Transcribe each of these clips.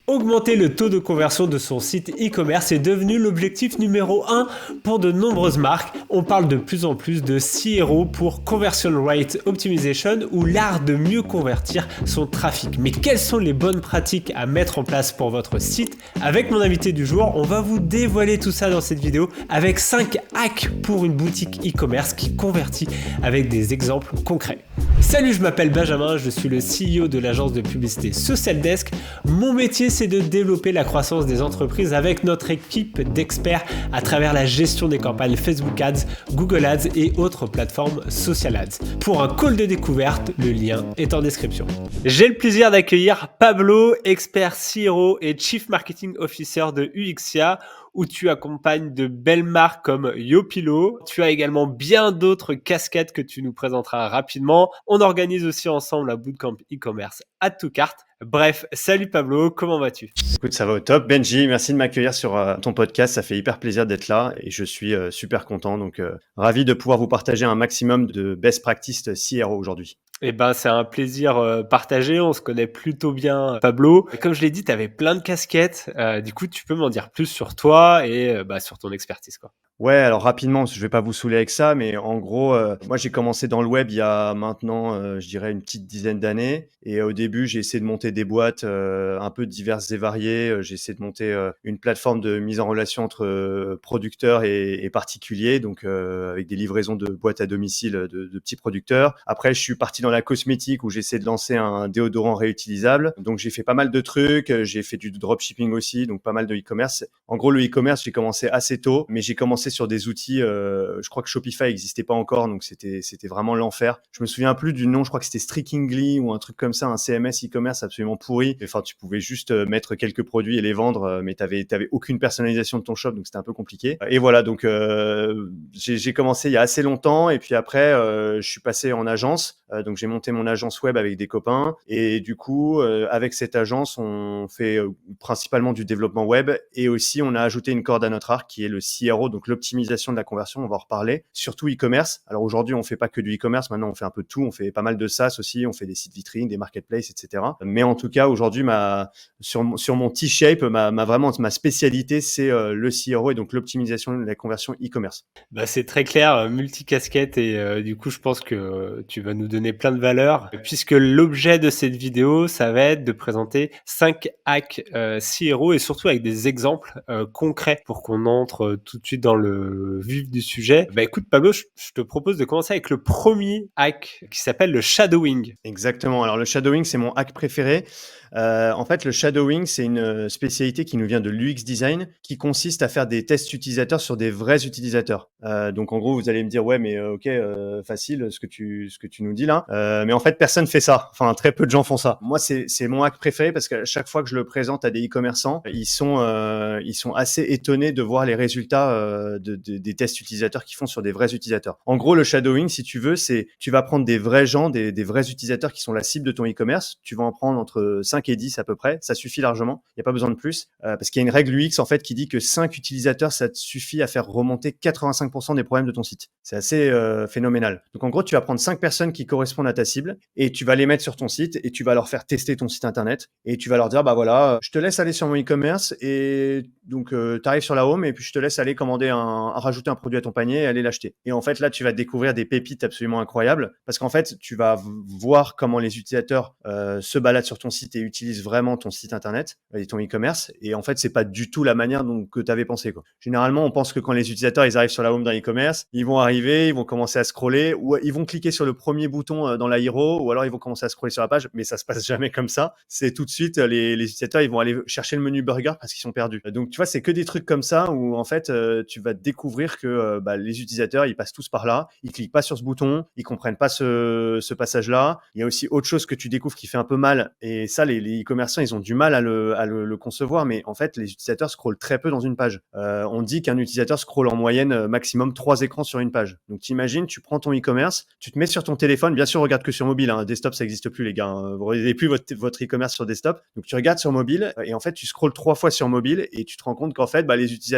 Augmenter le taux de conversion de son site e-commerce est devenu l'objectif numéro 1 pour de nombreuses marques. On parle de plus en plus de CRO pour Conversion Rate Optimization ou l'art de mieux convertir son trafic. Mais quelles sont les bonnes pratiques à mettre en place pour votre site? Avec mon invité du jour, on va vous dévoiler tout ça dans cette vidéo avec 5 hacks pour une boutique e-commerce qui convertit avec des exemples concrets. Salut, je m'appelle Benjamin, je suis le CEO de l'agence de publicité Social Desk. Mon métier, c'est de développer la croissance des entreprises avec notre équipe d'experts à travers la gestion des campagnes Facebook Ads, Google Ads et autres plateformes Social Ads. Pour un call de découverte, le lien est en description. J'ai le plaisir d'accueillir Pablo, expert CRO et Chief Marketing Officer de UXIA, où tu accompagnes de belles marques comme Yopilo. Tu as également bien d'autres casquettes que tu nous présenteras rapidement. On organise aussi ensemble un bootcamp e-commerce à tout carte. Bref, salut Pablo, comment vas-tu? Écoute, ça va au top. Benji, merci de m'accueillir sur ton podcast. Ça fait hyper plaisir d'être là et je suis super content. Donc, ravi de pouvoir vous partager un maximum de best practices CRO aujourd'hui. Eh ben, c'est un plaisir partagé. On se connaît plutôt bien, Pablo. Et comme je l'ai dit, tu avais plein de casquettes. Du coup, tu peux m'en dire plus sur toi et sur ton expertise, quoi. Ouais, alors rapidement, je vais pas vous saouler avec ça, mais en gros, moi j'ai commencé dans le web il y a maintenant, je dirais une petite dizaine d'années. Et au début, j'ai essayé de monter des boîtes un peu diverses et variées. J'ai essayé de monter une plateforme de mise en relation entre producteurs et particuliers, donc avec des livraisons de boîtes à domicile de petits producteurs. Après, je suis parti dans la cosmétique où j'ai essayé de lancer un déodorant réutilisable. Donc j'ai fait pas mal de trucs. J'ai fait du dropshipping aussi, donc pas mal de e-commerce. En gros, le e-commerce, j'ai commencé assez tôt, mais j'ai commencé sur des outils, je crois que Shopify n'existait pas encore, donc c'était vraiment l'enfer. Je me souviens plus du nom, je crois que c'était Strikingly ou un truc comme ça, un CMS e-commerce absolument pourri. Enfin, tu pouvais juste mettre quelques produits et les vendre, mais t'avais aucune personnalisation de ton shop, donc c'était un peu compliqué. Et voilà, donc j'ai commencé il y a assez longtemps, et puis après, je suis passé en agence. Donc j'ai monté mon agence web avec des copains, et du coup, avec cette agence, on fait principalement du développement web, et aussi on a ajouté une corde à notre arc qui est le CRO, donc l'optimisation de la conversion, on va en reparler, surtout e-commerce. Alors aujourd'hui, on fait pas que du e-commerce, maintenant on fait un peu de tout, on fait pas mal de SaaS aussi, on fait des sites vitrines, des marketplaces, etc. Mais en tout cas, aujourd'hui, sur mon T-shape, ma spécialité, c'est le CRO et donc l'optimisation de la conversion e-commerce. Bah, c'est très clair, multicasquette et du coup, je pense que tu vas nous donner plein de valeur puisque l'objet de cette vidéo, ça va être de présenter 5 hacks CRO et surtout avec des exemples concrets pour qu'on entre tout de suite dans le vif du sujet. Bah écoute Pablo, je te propose de commencer avec le premier hack qui s'appelle le shadowing. Exactement. Alors le shadowing, c'est mon hack préféré. En fait, le shadowing, c'est une spécialité qui nous vient de l'UX design, qui consiste à faire des tests utilisateurs sur des vrais utilisateurs. Donc en gros, vous allez me dire ouais, mais ok, facile ce que tu nous dis là. Mais en fait, personne fait ça. Enfin, très peu de gens font ça. Moi, c'est mon hack préféré parce qu'à chaque fois que je le présente à des e-commerçants, ils sont assez étonnés de voir les résultats des tests utilisateurs qu'ils font sur des vrais utilisateurs. En gros, le shadowing, si tu veux, c'est tu vas prendre des vrais gens, des vrais utilisateurs qui sont la cible de ton e-commerce. Tu vas en prendre entre 5 et 10 à peu près. Ça suffit largement. Il n'y a pas besoin de plus. Parce qu'il y a une règle UX en fait qui dit que 5 utilisateurs, ça te suffit à faire remonter 85% des problèmes de ton site. C'est assez phénoménal. Donc en gros, tu vas prendre 5 personnes qui correspondent à ta cible et tu vas les mettre sur ton site et tu vas leur faire tester ton site internet et tu vas leur dire bah voilà, je te laisse aller sur mon e-commerce et donc tu arrives sur la home et puis je te laisse aller rajouter un produit à ton panier et aller l'acheter. Et en fait là, tu vas découvrir des pépites absolument incroyables parce qu'en fait, tu vas voir comment les utilisateurs se baladent sur ton site et utilisent vraiment ton site internet et ton e-commerce. Et en fait, c'est pas du tout la manière que tu avais pensé, quoi. Généralement, on pense que quand les utilisateurs ils arrivent sur la home d'un e-commerce, ils vont arriver, ils vont commencer à scroller ou ils vont cliquer sur le premier bouton dans la hero ou alors ils vont commencer à scroller sur la page, mais ça se passe jamais comme ça. C'est tout de suite les utilisateurs ils vont aller chercher le menu burger parce qu'ils sont perdus. Donc tu vois, c'est que des trucs comme ça où en fait tu vas découvrir que les utilisateurs ils passent tous par là, ils cliquent pas sur ce bouton, ils comprennent pas ce passage-là. Il y a aussi autre chose que tu découvres qui fait un peu mal et ça les e-commerçants ils ont du mal à le concevoir, mais en fait les utilisateurs scrollent très peu dans une page. On dit qu'un utilisateur scrolle en moyenne maximum 3 écrans sur une page. Donc t'imagines, tu prends ton e-commerce, tu te mets sur ton téléphone, bien sûr sûr, on regarde que sur mobile. Desktop, ça n'existe plus, les gars. Vous ne regardez plus votre e-commerce sur desktop. Donc, tu regardes sur mobile et en fait, tu scrolles 3 fois sur mobile et tu te rends compte qu'en fait,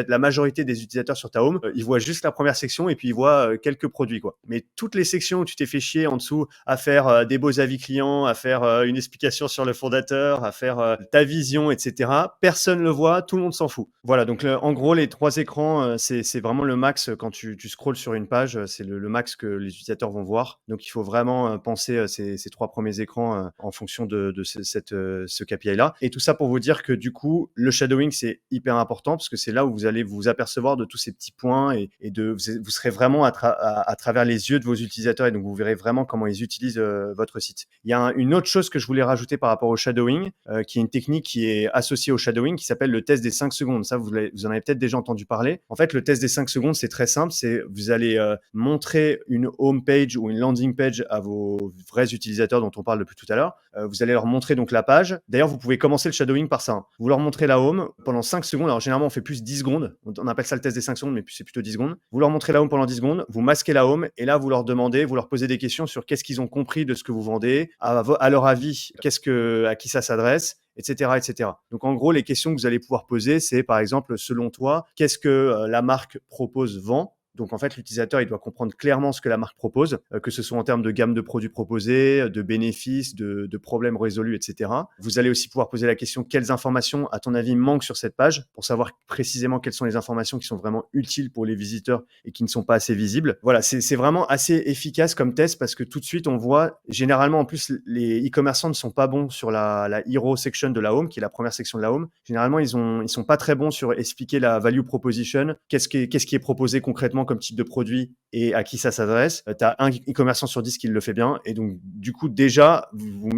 la majorité des utilisateurs sur ta home, ils voient juste la première section et puis ils voient quelques produits, quoi. Mais toutes les sections où tu t'es fait chier en dessous à faire des beaux avis clients, à faire une explication sur le fondateur, à faire ta vision, etc., personne le voit, tout le monde s'en fout. Voilà, donc en gros, les 3 écrans, c'est vraiment le max quand tu scrolles sur une page, c'est le max que les utilisateurs vont voir. Donc, il faut vraiment penser ces 3 premiers écrans en fonction de ce KPI-là. Et tout ça pour vous dire que du coup, le shadowing, c'est hyper important parce que c'est là où vous allez vous apercevoir de tous ces petits points et vous serez vraiment à travers les yeux de vos utilisateurs et donc vous verrez vraiment comment ils utilisent votre site. Il y a une autre chose que je voulais rajouter par rapport au shadowing, qui est une technique qui est associée au shadowing qui s'appelle le test des 5 secondes. Ça, vous en avez peut-être déjà entendu parler. En fait, le test des 5 secondes, c'est très simple. C'est vous allez montrer une home page ou une landing page à vos vrais utilisateurs dont on parle depuis tout à l'heure. Vous allez leur montrer donc la page. D'ailleurs, vous pouvez commencer le shadowing par ça. Vous leur montrez la home pendant 5 secondes. Alors, généralement, on fait plus 10 secondes. On appelle ça le test des 5 secondes, mais c'est plutôt 10 secondes. Vous leur montrez la home pendant 10 secondes. Vous masquez la home et là, vous leur demandez, vous leur posez des questions sur qu'est-ce qu'ils ont compris de ce que vous vendez, à leur avis, à qui ça s'adresse, etc., etc. Donc, en gros, les questions que vous allez pouvoir poser, c'est par exemple, selon toi, qu'est-ce que la marque propose, vend? Donc, en fait, l'utilisateur, il doit comprendre clairement ce que la marque propose, que ce soit en termes de gamme de produits proposés, de bénéfices, de problèmes résolus, etc. Vous allez aussi pouvoir poser la question quelles informations, à ton avis, manquent sur cette page pour savoir précisément quelles sont les informations qui sont vraiment utiles pour les visiteurs et qui ne sont pas assez visibles. Voilà, c'est vraiment assez efficace comme test parce que tout de suite, on voit, généralement, en plus, les e-commerçants ne sont pas bons sur la hero section de la home, qui est la première section de la home. Généralement, ils sont pas très bons sur expliquer la value proposition, qu'est-ce qui est proposé concrètement comme type de produit et à qui ça s'adresse. Tu as un e-commerçant sur 10 qui le fait bien. Et donc, du coup, déjà, vous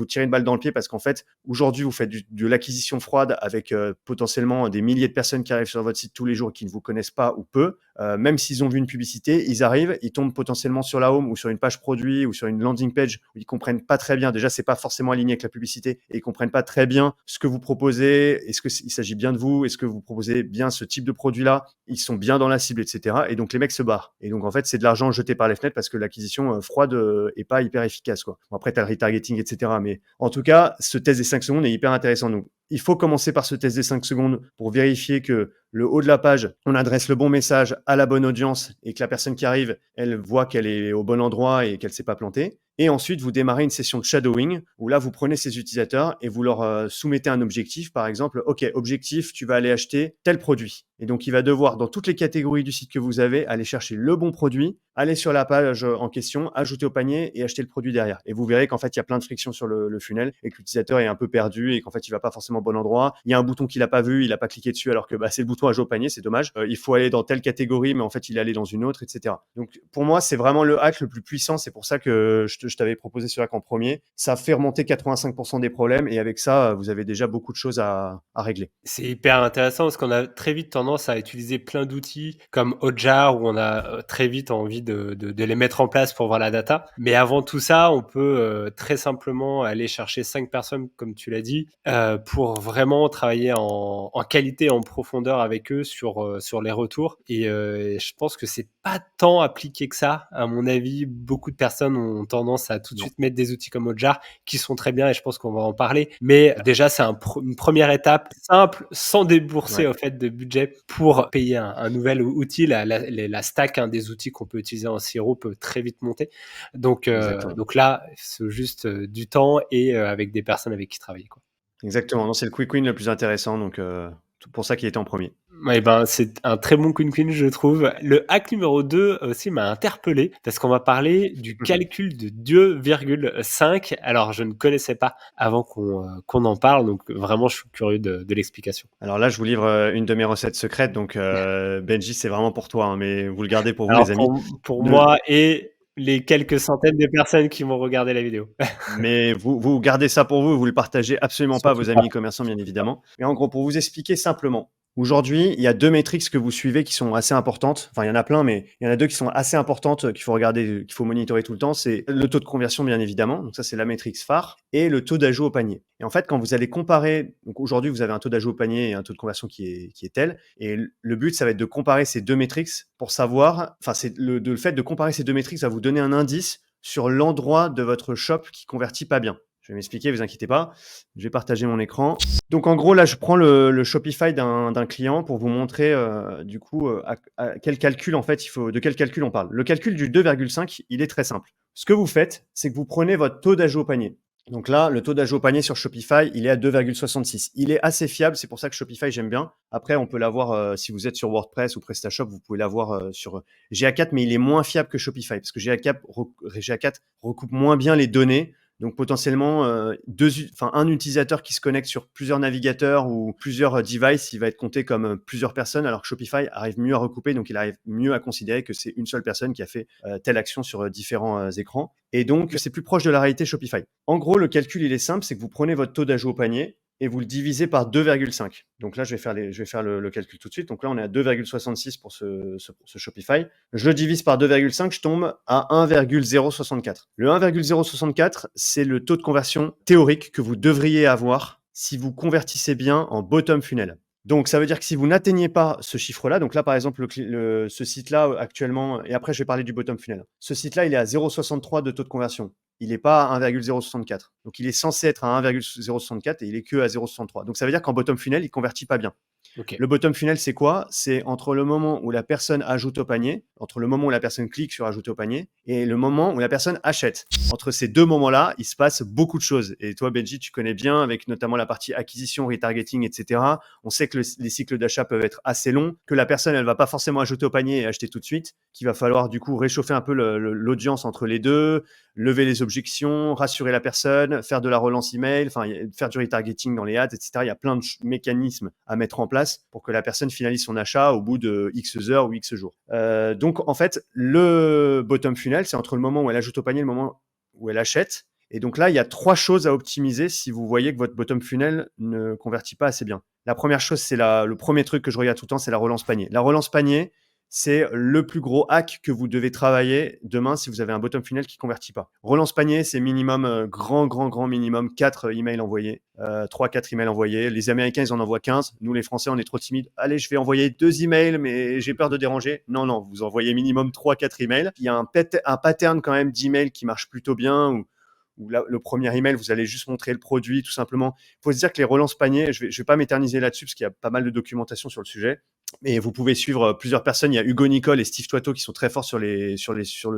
tirez une balle dans le pied parce qu'en fait, aujourd'hui, vous faites de l'acquisition froide avec potentiellement des milliers de personnes qui arrivent sur votre site tous les jours et qui ne vous connaissent pas ou peu. Même s'ils ont vu une publicité, ils arrivent, ils tombent potentiellement sur la home ou sur une page produit ou sur une landing page où ils comprennent pas très bien. Déjà, c'est pas forcément aligné avec la publicité et ils comprennent pas très bien ce que vous proposez. Est-ce qu'il s'agit bien de vous? Est-ce que vous proposez bien ce type de produit-là? Ils sont bien dans la cible, etc. Et donc, les mecs se barrent. Et donc, en fait, c'est de l'argent jeté par les fenêtres parce que l'acquisition froide est pas hyper efficace, quoi. Bon, après, tu as le retargeting, etc. Mais en tout cas, ce test des 5 secondes est hyper intéressant. Donc, il faut commencer par ce test des 5 secondes pour vérifier que le haut de la page, on adresse le bon message à la bonne audience et que la personne qui arrive, elle voit qu'elle est au bon endroit et qu'elle ne s'est pas plantée. Et ensuite, vous démarrez une session de shadowing où là, vous prenez ces utilisateurs et vous leur soumettez un objectif. Par exemple, OK, objectif, tu vas aller acheter tel produit. Et donc, il va devoir, dans toutes les catégories du site que vous avez, aller chercher le bon produit, aller sur la page en question, ajouter au panier et acheter le produit derrière. Et vous verrez qu'en fait, il y a plein de frictions sur le funnel et que l'utilisateur est un peu perdu et qu'en fait, il va pas forcément au bon endroit. Il y a un bouton qu'il n'a pas vu, il n'a pas cliqué dessus alors que c'est le bouton ajouter au panier, c'est dommage. Il faut aller dans telle catégorie, mais en fait, il est allé dans une autre, etc. Donc, pour moi, c'est vraiment le hack le plus puissant. C'est pour ça que je t'avais proposé ce hack en premier. Ça fait remonter 85% des problèmes et avec ça, vous avez déjà beaucoup de choses à régler. C'est hyper intéressant parce qu'on a très vite tendance à utiliser plein d'outils comme Hotjar où on a très vite envie de les mettre en place pour voir la data. Mais avant tout ça, on peut très simplement aller chercher 5 personnes, comme tu l'as dit, pour vraiment travailler en qualité, en profondeur avec eux sur les retours. Et je pense que c'est pas tant appliqué que ça. À mon avis, beaucoup de personnes ont tendance à tout de suite mettre des outils comme Hotjar qui sont très bien et je pense qu'on va en parler. Mais déjà, c'est une première étape simple, sans débourser au fait de budget pour payer un nouvel outil. La stack des outils qu'on peut utiliser en Siro peut très vite monter. Donc là, c'est juste du temps et avec des personnes avec qui travailler, quoi. Exactement. Non, c'est le quick win le plus intéressant. Donc, pour ça qu'il était en premier. Eh ben, c'est un très bon quick win, je trouve. Le hack numéro 2 aussi m'a interpellé parce qu'on va parler du calcul de 2,5. Alors, je ne connaissais pas avant qu'on en parle, donc vraiment, je suis curieux de l'explication. Alors là, je vous livre une de mes recettes secrètes, donc Benji, c'est vraiment pour toi, hein, mais vous le gardez pour vous, les amis. Pour moi et les quelques centaines de personnes qui vont regarder la vidéo. Mais vous gardez ça pour vous, vous le partagez absolument pas à vos amis commerçants, bien évidemment. Et en gros, pour vous expliquer simplement, aujourd'hui, il y a 2 métriques que vous suivez qui sont assez importantes. Enfin, il y en a plein, mais il y en a 2 qui sont assez importantes, qu'il faut regarder, qu'il faut monitorer tout le temps. C'est le taux de conversion, bien évidemment. Donc ça, c'est la métrique phare. Et le taux d'ajout au panier. Et en fait, quand vous allez comparer, donc aujourd'hui, vous avez un taux d'ajout au panier et un taux de conversion qui est tel. Et le but, ça va être de comparer ces 2 métriques pour savoir, enfin, le fait de comparer ces 2 métriques, ça va vous donner un indice sur l'endroit de votre shop qui convertit pas bien. Je vais m'expliquer, vous inquiétez pas. Je vais partager mon écran. Donc en gros, là, je prends le Shopify d'un client pour vous montrer du coup à quel calcul en fait de quel calcul on parle. Le calcul du 2,5, il est très simple. Ce que vous faites, c'est que vous prenez votre taux d'ajout au panier. Donc là, le taux d'ajout au panier sur Shopify, il est à 2,66. Il est assez fiable, c'est pour ça que Shopify, j'aime bien. Après, on peut l'avoir, si vous êtes sur WordPress ou PrestaShop, vous pouvez l'avoir sur GA4, mais il est moins fiable que Shopify, parce que GA4 recoupe moins bien les données. Donc potentiellement, un utilisateur qui se connecte sur plusieurs navigateurs ou plusieurs devices, il va être compté comme plusieurs personnes, alors que Shopify arrive mieux à recouper, donc il arrive mieux à considérer que c'est une seule personne qui a fait telle action sur différents écrans. Et donc, c'est plus proche de la réalité Shopify. En gros, le calcul, il est simple, c'est que vous prenez votre taux d'ajout au panier et vous le divisez par 2,5. Donc là, je vais faire le calcul tout de suite. Donc là, on est à 2,66 pour ce Shopify. Je le divise par 2,5, je tombe à 1,064. Le 1,064, c'est le taux de conversion théorique que vous devriez avoir si vous convertissez bien en bottom funnel. Donc, ça veut dire que si vous n'atteignez pas ce chiffre-là, donc là, par exemple, ce site-là actuellement, et après, je vais parler du bottom funnel. Ce site-là, il est à 0,63 de taux de conversion. Il n'est pas à 1,064. Donc, il est censé être à 1,064 et il est que à 0,63. Donc, ça veut dire qu'en bottom funnel, il ne convertit pas bien. Ok. Le bottom funnel, c'est quoi? C'est entre le moment où la personne ajoute au panier, entre le moment où la personne clique sur ajouter au panier et le moment où la personne achète. Entre ces deux moments-là, il se passe beaucoup de choses. Et toi, Benji, tu connais bien avec notamment la partie acquisition, retargeting, etc. On sait que les cycles d'achat peuvent être assez longs, que la personne, elle va pas forcément ajouter au panier et acheter tout de suite, qu'il va falloir du coup réchauffer un peu l'audience entre les deux, lever les objections, rassurer la personne, faire de la relance email, faire du retargeting dans les ads, etc. Il y a plein de mécanismes à mettre en place pour que la personne finalise son achat au bout de X heures ou X jours. Donc, en fait, le bottom funnel, c'est entre le moment où elle ajoute au panier et le moment où elle achète. Et donc là, il y a 3 choses à optimiser si vous voyez que votre bottom funnel ne convertit pas assez bien. La première chose, c'est le premier truc que je regarde tout le temps, c'est la relance panier. La relance panier, c'est le plus gros hack que vous devez travailler demain si vous avez un bottom funnel qui ne convertit pas. Relance panier, c'est minimum, grand minimum 4 emails envoyés, 3-4 emails envoyés. Les Américains, ils en envoient 15. Nous, les Français, on est trop timides. Allez, je vais envoyer 2 emails, mais j'ai peur de déranger. Non, vous envoyez minimum 3-4 emails. Il y a un pattern quand même d'emails qui marche plutôt bien, où là, le premier email, vous allez juste montrer le produit, tout simplement. Il faut se dire que les relances paniers, je vais pas m'éterniser là-dessus parce qu'il y a pas mal de documentation sur le sujet. Mais vous pouvez suivre plusieurs personnes. Il y a Hugo Nicole et Steve Toito qui sont très forts sur le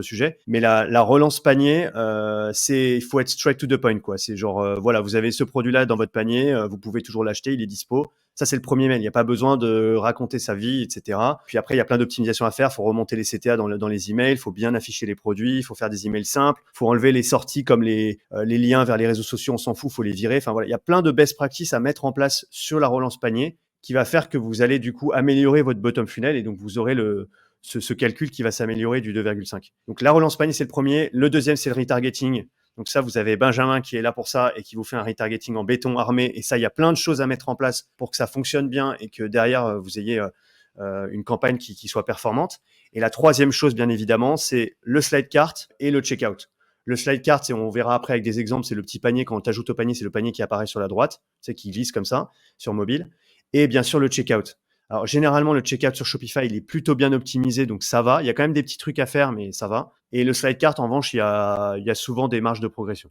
sujet. Mais la relance panier, il faut être straight to the point, quoi. C'est genre, voilà, vous avez ce produit-là dans votre panier, vous pouvez toujours l'acheter, il est dispo. Ça, c'est le premier mail. Il n'y a pas besoin de raconter sa vie, etc. Puis après, il y a plein d'optimisations à faire. Il faut remonter les CTA dans les emails. Il faut bien afficher les produits. Il faut faire des emails simples. Il faut enlever les sorties comme les liens vers les réseaux sociaux. On s'en fout. Il faut les virer. Enfin, voilà. Il y a plein de best practices à mettre en place sur la relance panier qui va faire que vous allez du coup améliorer votre bottom funnel et donc vous aurez ce calcul qui va s'améliorer du 2,5. Donc la relance panier, c'est le premier. Le deuxième, c'est le retargeting. Donc ça, vous avez Benjamin qui est là pour ça et qui vous fait un retargeting en béton armé. Et ça, il y a plein de choses à mettre en place pour que ça fonctionne bien et que derrière, vous ayez une campagne qui soit performante. Et la troisième chose, bien évidemment, c'est le slide cart et le checkout. Le slide cart, on verra après avec des exemples, c'est le petit panier. Quand on t'ajoute au panier, c'est le panier qui apparaît sur la droite, qui glisse comme ça sur mobile. Et bien sûr, le checkout. Alors, généralement, le checkout sur Shopify, il est plutôt bien optimisé, donc ça va. Il y a quand même des petits trucs à faire, mais ça va. Et le slide cart, en revanche, il y a souvent des marges de progression.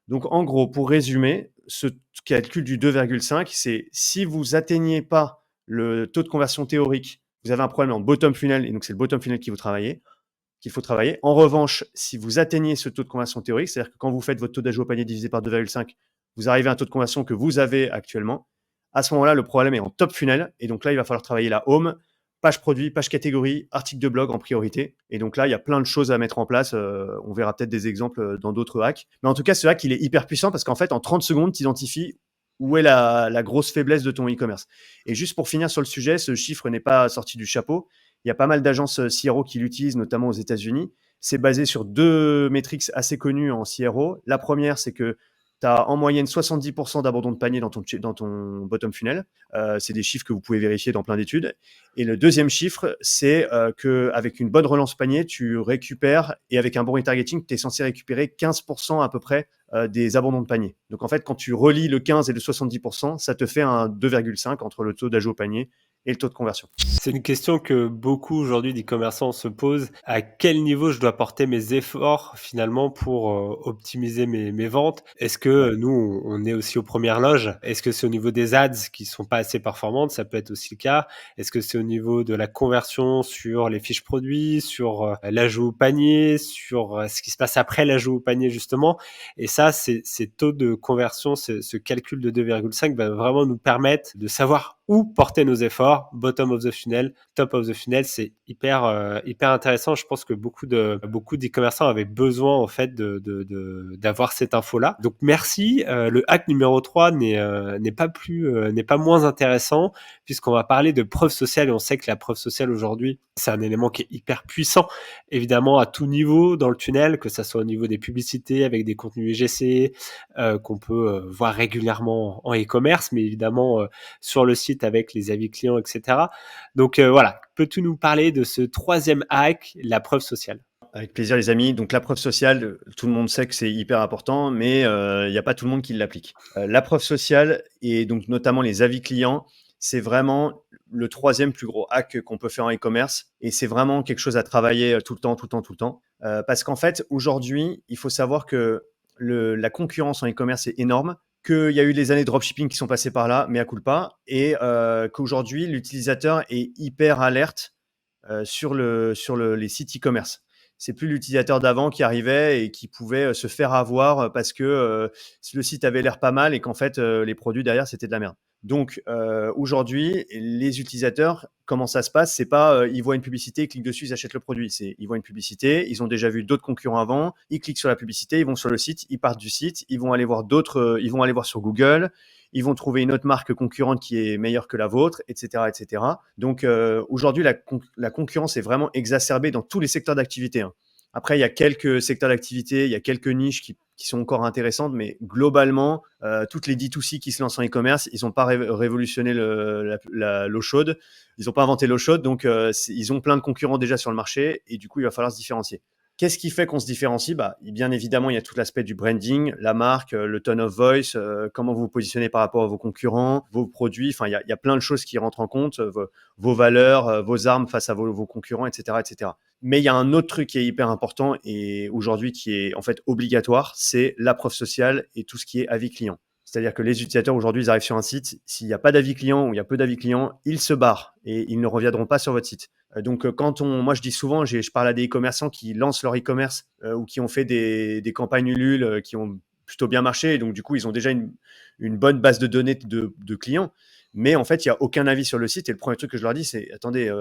Donc, en gros, pour résumer, ce calcul du 2,5, c'est si vous atteignez pas le taux de conversion théorique, vous avez un problème en bottom funnel, et donc c'est le bottom funnel qu'il faut travailler. En revanche, si vous atteignez ce taux de conversion théorique, c'est-à-dire que quand vous faites votre taux d'ajout au panier divisé par 2,5, vous arrivez à un taux de conversion que vous avez actuellement. À ce moment-là, le problème est en top funnel. Et donc là, il va falloir travailler la home, page produit, page catégorie, article de blog en priorité. Et donc là, il y a plein de choses à mettre en place. On verra peut-être des exemples dans d'autres hacks. Mais en tout cas, ce hack, il est hyper puissant parce qu'en fait, en 30 secondes, tu identifies où est la grosse faiblesse de ton e-commerce. Et juste pour finir sur le sujet, ce chiffre n'est pas sorti du chapeau. Il y a pas mal d'agences CRO qui l'utilisent, notamment aux États-Unis. C'est basé sur 2 métriques assez connues en CRO. La première, c'est que tu as en moyenne 70% d'abandon de panier dans ton bottom funnel. C'est des chiffres que vous pouvez vérifier dans plein d'études. Et le deuxième chiffre, c'est qu'avec une bonne relance panier, tu récupères, et avec un bon retargeting, tu es censé récupérer 15% à peu près des abandons de panier. Donc en fait, quand tu relis le 15 et le 70%, ça te fait un 2,5 entre le taux d'ajout au panier et le taux de conversion. C'est une question que beaucoup aujourd'hui d'e-commerçants se posent. À quel niveau je dois porter mes efforts finalement pour optimiser mes ventes? Est-ce que nous, on est aussi aux premières loges? Est-ce que c'est au niveau des ads qui sont pas assez performantes? Ça peut être aussi le cas. Est-ce que c'est au niveau de la conversion sur les fiches produits, sur l'ajout au panier, sur ce qui se passe après l'ajout au panier justement? Et ça, ces taux de conversion, ce calcul de 2,5 va vraiment nous permettre de savoir où porter nos efforts, bottom of the funnel, top of the funnel, c'est hyper intéressant. Je pense que beaucoup d'e-commerçants avaient besoin en fait d'avoir cette info-là. Donc merci. Le hack numéro 3 n'est pas moins intéressant puisqu'on va parler de preuve sociale et on sait que la preuve sociale aujourd'hui, c'est un élément qui est hyper puissant, évidemment à tout niveau dans le tunnel, que ça soit au niveau des publicités avec des contenus UGC qu'on peut voir régulièrement en e-commerce, mais évidemment sur le site avec les avis clients, etc. Donc voilà, peux-tu nous parler de ce troisième hack, la preuve sociale? Avec plaisir, les amis. Donc, la preuve sociale, tout le monde sait que c'est hyper important, mais il n'y a pas tout le monde qui l'applique. La preuve sociale et donc notamment les avis clients, c'est vraiment le troisième plus gros hack qu'on peut faire en e-commerce. Et c'est vraiment quelque chose à travailler tout le temps, tout le temps, tout le temps. Parce qu'en fait, aujourd'hui, il faut savoir que la concurrence en e-commerce est énorme, qu'il y a eu les années de dropshipping qui sont passées par là, mais à culpa, et qu'aujourd'hui, l'utilisateur est hyper alerte sur les sites e-commerce. C'est plus l'utilisateur d'avant qui arrivait et qui pouvait se faire avoir parce que le site avait l'air pas mal et qu'en fait, les produits derrière, c'était de la merde. Donc, aujourd'hui, les utilisateurs, comment ça se passe? C'est pas ils voient une publicité, ils cliquent dessus, ils achètent le produit. C'est ils voient une publicité, ils ont déjà vu d'autres concurrents avant, ils cliquent sur la publicité, ils vont sur le site, ils partent du site, ils vont aller voir ils vont aller voir sur Google, ils vont trouver une autre marque concurrente qui est meilleure que la vôtre, etc., etc. Donc, aujourd'hui, la concurrence est vraiment exacerbée dans tous les secteurs d'activité, hein. Après, il y a quelques secteurs d'activité, il y a quelques niches qui sont encore intéressantes, mais globalement, toutes les D2C qui se lancent en e-commerce, ils n'ont pas révolutionné l'eau chaude, ils n'ont pas inventé l'eau chaude, donc ils ont plein de concurrents déjà sur le marché, et du coup, il va falloir se différencier. Qu'est-ce qui fait qu'on se différencie? Bien évidemment, il y a tout l'aspect du branding, la marque, le tone of voice, comment vous vous positionnez par rapport à vos concurrents, vos produits. Enfin, il y a plein de choses qui rentrent en compte, vos valeurs, vos armes face à vos concurrents, etc., etc. Mais il y a un autre truc qui est hyper important et aujourd'hui qui est en fait obligatoire, c'est la preuve sociale et tout ce qui est avis client. C'est-à-dire que les utilisateurs aujourd'hui, ils arrivent sur un site, s'il n'y a pas d'avis client ou il y a peu d'avis client, ils se barrent et ils ne reviendront pas sur votre site. Donc, moi, je dis souvent, je parle à des e-commerçants qui lancent leur e-commerce ou qui ont fait des campagnes Ulule qui ont plutôt bien marché. Et donc, du coup, ils ont déjà une bonne base de données de clients. Mais en fait, il n'y a aucun avis sur le site. Et le premier truc que je leur dis, c'est attendez,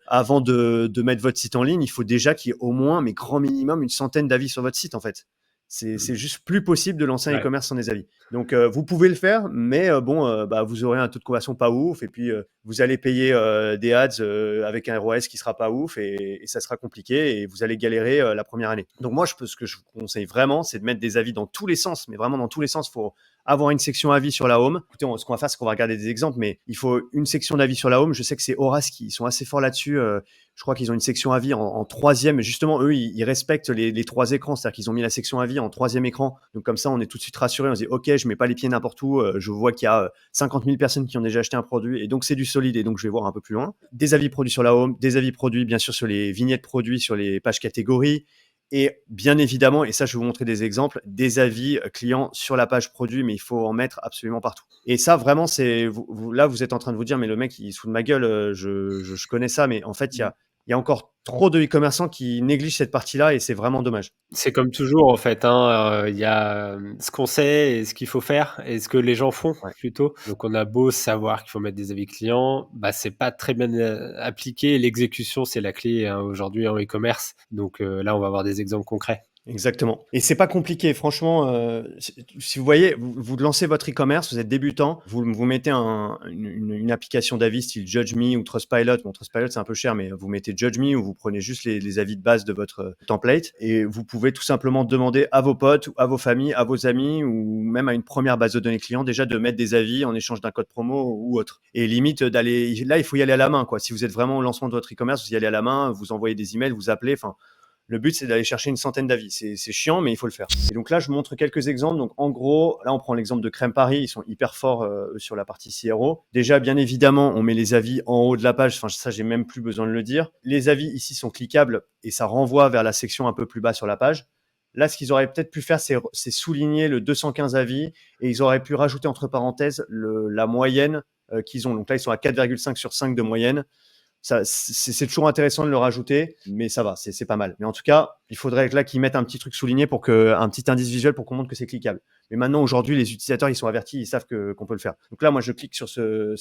avant de mettre votre site en ligne, il faut déjà qu'il y ait au moins, mais grand minimum, une centaine d'avis sur votre site, en fait. C'est juste plus possible de lancer un e-commerce sans des avis. Donc, vous pouvez le faire, mais vous aurez un taux de conversion pas ouf. Et puis, vous allez payer des ads avec un ROAS qui sera pas ouf et ça sera compliqué et vous allez galérer la première année. Donc, moi, ce que je vous conseille vraiment, c'est de mettre des avis dans tous les sens, mais vraiment dans tous les sens. Il faut avoir une section avis sur la home. Écoutez, ce qu'on va faire, c'est qu'on va regarder des exemples, mais il faut une section d'avis sur la home. Je sais que c'est Horace qui sont assez forts là-dessus. Je crois qu'ils ont une section avis en troisième. Justement, eux, ils respectent les trois écrans. C'est-à-dire qu'ils ont mis la section avis en troisième écran. Donc, comme ça, on est tout de suite rassuré. On se dit, OK, je mets pas les pieds n'importe où. Je vois qu'il y a 50 000 personnes qui ont déjà acheté un produit. Et donc, c'est du solide. Et donc, je vais voir un peu plus loin. Des avis produits sur la home, des avis produits, bien sûr, sur les vignettes produits, sur les pages catégories. Et bien évidemment, et ça, je vais vous montrer des exemples, des avis clients sur la page produit, mais il faut en mettre absolument partout. Et ça, vraiment, là, vous êtes en train de vous dire, mais le mec, il se fout de ma gueule, je connais ça, mais en fait, il y a encore trop de e-commerçants qui négligent cette partie-là et c'est vraiment dommage. C'est comme toujours en fait, hein, il y a ce qu'on sait et ce qu'il faut faire et ce que les gens font Ouais. plutôt. Donc on a beau savoir qu'il faut mettre des avis clients, c'est pas très bien appliqué. L'exécution, c'est la clé hein, aujourd'hui en e-commerce. Donc là, on va avoir des exemples concrets. Exactement. Et c'est pas compliqué, franchement. Si vous voyez, vous lancez votre e-commerce, vous êtes débutant, vous mettez une application d'avis style Judge Me ou Trustpilot. Bon, Trustpilot c'est un peu cher, mais vous mettez Judge Me ou vous prenez juste les avis de base de votre template et vous pouvez tout simplement demander à vos potes, à vos familles, à vos amis ou même à une première base de données clients déjà de mettre des avis en échange d'un code promo ou autre. Et limite là, il faut y aller à la main, quoi. Si vous êtes vraiment au lancement de votre e-commerce, vous y allez à la main, vous envoyez des emails, vous appelez, enfin. Le but, c'est d'aller chercher une centaine d'avis. C'est chiant, mais il faut le faire. Et donc là, je montre quelques exemples. Donc en gros, là, on prend l'exemple de Crème Paris. Ils sont hyper forts sur la partie CRO. Déjà, bien évidemment, on met les avis en haut de la page. Enfin, ça, j'ai même plus besoin de le dire. Les avis ici sont cliquables et ça renvoie vers la section un peu plus bas sur la page. Là, ce qu'ils auraient peut-être pu faire, c'est souligner le 215 avis et ils auraient pu rajouter entre parenthèses la moyenne qu'ils ont. Donc là, ils sont à 4,5 sur 5 de moyenne. C'est toujours intéressant de le rajouter, mais ça va, c'est pas mal. Mais en tout cas, il faudrait là qu'ils mettent un petit truc souligné un petit indice visuel pour qu'on montre que c'est cliquable. Mais maintenant, aujourd'hui, les utilisateurs, ils sont avertis, ils savent qu'on peut le faire. Donc là, moi, je clique sur ce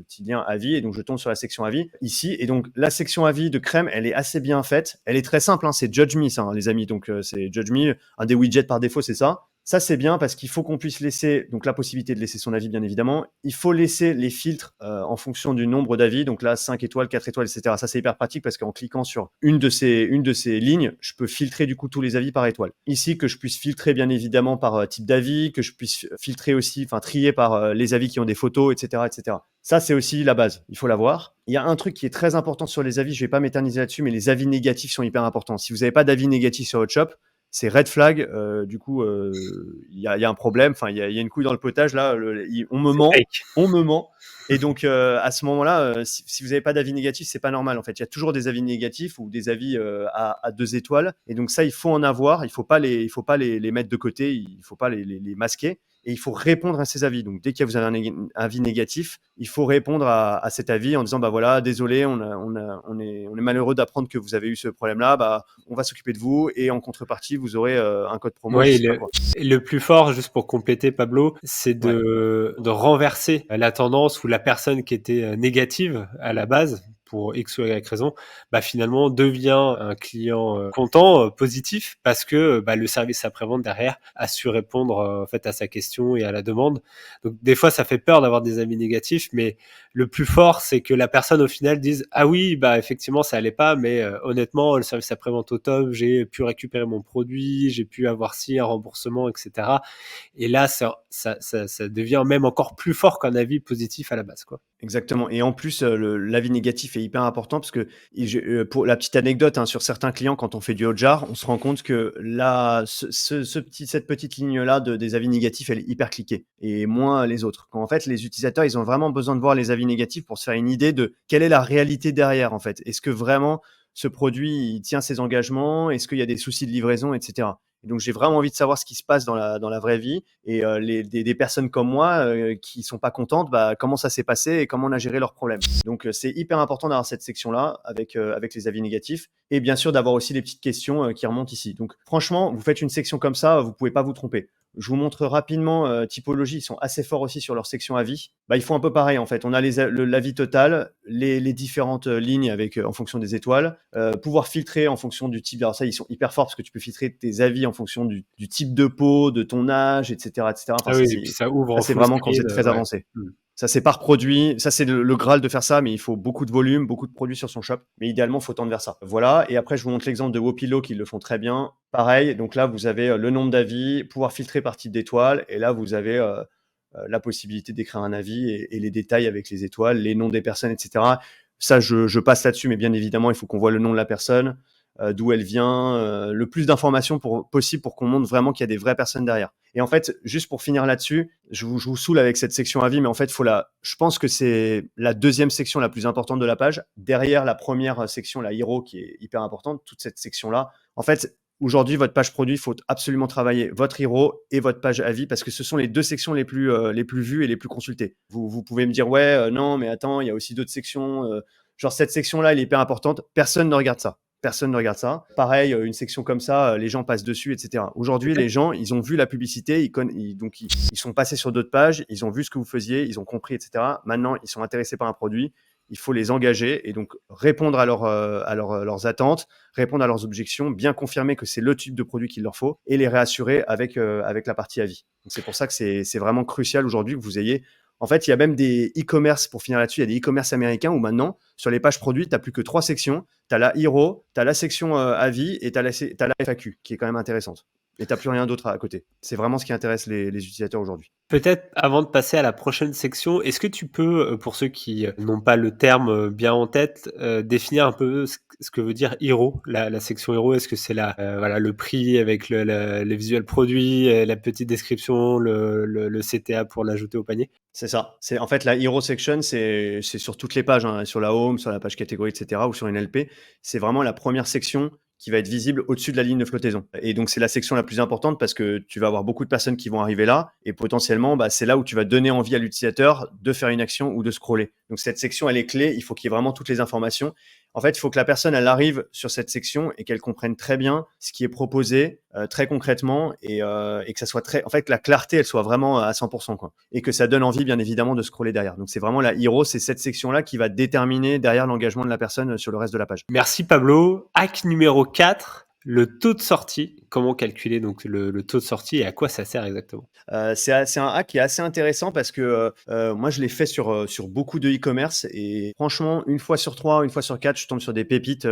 petit lien avis et donc je tombe sur la section avis ici. Et donc, la section avis de Crème, elle est assez bien faite. Elle est très simple, hein, c'est Judge Me, ça, hein, les amis. Donc, c'est Judge Me, un des widgets par défaut, c'est ça. Ça, c'est bien parce qu'il faut qu'on puisse laisser donc la possibilité de laisser son avis, bien évidemment. Il faut laisser les filtres en fonction du nombre d'avis. Donc là, 5 étoiles, 4 étoiles, etc. Ça, c'est hyper pratique parce qu'en cliquant sur une de ces lignes, je peux filtrer du coup tous les avis par étoile. Ici, que je puisse filtrer bien évidemment par type d'avis, que je puisse filtrer aussi, enfin trier par les avis qui ont des photos, etc., etc. Ça, c'est aussi la base. Il faut l'avoir. Il y a un truc qui est très important sur les avis. Je vais pas m'éterniser là-dessus, mais les avis négatifs sont hyper importants. Si vous n'avez pas d'avis négatifs sur votre shop, c'est red flag. Du coup, il y a un problème. Enfin, il y a une couille dans le potage là. On me ment. On me ment. Et donc, à ce moment-là, si vous n'avez pas d'avis négatif, c'est pas normal en fait. Il y a toujours des avis négatifs ou des avis à 2 étoiles. Et donc ça, il faut en avoir. Il faut pas les mettre de côté. Il faut pas les masquer. Et il faut répondre à ces avis. Donc, dès que vous avez un avis négatif, il faut répondre à cet avis en disant, bah voilà, désolé, on est malheureux d'apprendre que vous avez eu ce problème-là. Bah, on va s'occuper de vous et en contrepartie, vous aurez un code promo. Oui, le plus fort, juste pour compléter, Pablo, c'est de renverser la tendance où la personne qui était négative à la base, pour X ou Y raison, bah finalement devient un client content, positif, parce que bah, le service après-vente derrière a su répondre en fait à sa question et à la demande. Donc des fois, ça fait peur d'avoir des avis négatifs, mais le plus fort, c'est que la personne au final dise ah oui, bah effectivement ça allait pas, mais honnêtement le service après-vente au top, j'ai pu récupérer mon produit, j'ai pu avoir un remboursement, etc. Et là, ça devient même encore plus fort qu'un avis positif à la base, quoi. Exactement. Et en plus, l'avis négatif est hyper important parce que pour la petite anecdote, hein, sur certains clients, quand on fait du Hotjar, on se rend compte que cette petite ligne-là des avis négatifs, elle est hyper cliquée et moins les autres. Quand en fait, les utilisateurs, ils ont vraiment besoin de voir les avis négatifs pour se faire une idée de quelle est la réalité derrière, en fait. Est-ce que vraiment ce produit, il tient ses engagements? Est-ce qu'il y a des soucis de livraison, etc. Et donc, j'ai vraiment envie de savoir ce qui se passe dans la vraie vie. Et des personnes comme moi qui sont pas contentes, bah, comment ça s'est passé et comment on a géré leurs problèmes. Donc, c'est hyper important d'avoir cette section-là avec les avis négatifs. Et bien sûr, d'avoir aussi les petites questions qui remontent ici. Donc, franchement, vous faites une section comme ça, vous pouvez pas vous tromper. Je vous montre rapidement Typologie, ils sont assez forts aussi sur leur section avis. Bah, ils font un peu pareil en fait. On a l'avis total, les différentes lignes en fonction des étoiles, pouvoir filtrer en fonction du type. Alors ça, ils sont hyper forts parce que tu peux filtrer tes avis en fonction du type de peau, de ton âge, etc. etc. Enfin, ah oui, et puis ça ouvre. C'est vraiment quand c'est très avancé. Ça, c'est par produit. Ça, c'est le Graal de faire ça, mais il faut beaucoup de volume, beaucoup de produits sur son shop. Mais idéalement, il faut tendre vers ça. Voilà. Et après, je vous montre l'exemple de Wopilo qui le font très bien. Pareil. Donc là, vous avez le nombre d'avis, pouvoir filtrer par type d'étoile. Et là, vous avez la possibilité d'écrire un avis et les détails avec les étoiles, les noms des personnes, etc. Ça, je passe là-dessus, mais bien évidemment, il faut qu'on voit le nom de la personne, d'où elle vient, le plus d'informations possible pour qu'on montre vraiment qu'il y a des vraies personnes derrière. Et en fait, juste pour finir là-dessus, je vous saoule avec cette section avis, mais en fait, je pense que c'est la deuxième section la plus importante de la page, derrière la première section, la hero, qui est hyper importante, toute cette section-là. En fait, aujourd'hui, votre page produit, il faut absolument travailler votre hero et votre page avis parce que ce sont les deux sections les plus vues et les plus consultées. Vous pouvez me dire, ouais, non, mais attends, il y a aussi d'autres sections. Genre, cette section-là, elle est hyper importante. Personne ne regarde ça. Personne ne regarde ça. Pareil, une section comme ça, les gens passent dessus, etc. Aujourd'hui, les gens, ils ont vu la publicité, donc ils sont passés sur d'autres pages, ils ont vu ce que vous faisiez, ils ont compris, etc. Maintenant, ils sont intéressés par un produit. Il faut les engager et donc répondre à leurs attentes, répondre à leurs objections, bien confirmer que c'est le type de produit qu'il leur faut et les réassurer avec la partie avis. Donc c'est pour ça que c'est vraiment crucial aujourd'hui que vous ayez. En fait, il y a même des e-commerce, pour finir là-dessus, il y a des e-commerce américains où maintenant, sur les pages produits, tu n'as plus que 3 sections. Tu as la hero, tu as la section avis et tu as la FAQ, qui est quand même intéressante. et tu n'as plus rien d'autre à côté. C'est vraiment ce qui intéresse les utilisateurs aujourd'hui. Peut-être avant de passer à la prochaine section, est-ce que tu peux, pour ceux qui n'ont pas le terme bien en tête, définir un peu ce que veut dire hero, la section hero? Est-ce que c'est voilà, le prix avec les visuels produits, la petite description, le CTA pour l'ajouter au panier? C'est ça. C'est en fait la hero section, c'est sur toutes les pages, hein, sur la home, sur la page catégorie, etc., ou sur une LP. C'est vraiment la première section qui va être visible au-dessus de la ligne de flottaison. Et donc c'est la section la plus importante parce que tu vas avoir beaucoup de personnes qui vont arriver là et potentiellement c'est là où tu vas donner envie à l'utilisateur de faire une action ou de scroller. Donc cette section elle est clé, il faut qu'il y ait vraiment toutes les informations. En fait, il faut que la personne elle arrive sur cette section et qu'elle comprenne très bien ce qui est proposé très concrètement et que ça soit en fait que la clarté elle soit vraiment à 100% quoi. Et que ça donne envie bien évidemment de scroller derrière. Donc c'est vraiment la hero, c'est cette section là qui va déterminer derrière l'engagement de la personne sur le reste de la page. Merci Pablo. Hack numéro 4, le taux de sortie. Comment calculer donc le taux de sortie et à quoi ça sert exactement? C'est un hack qui est assez intéressant parce que moi je l'ai fait sur beaucoup de e-commerce et franchement une fois sur 3, une fois sur 4, je tombe sur des pépites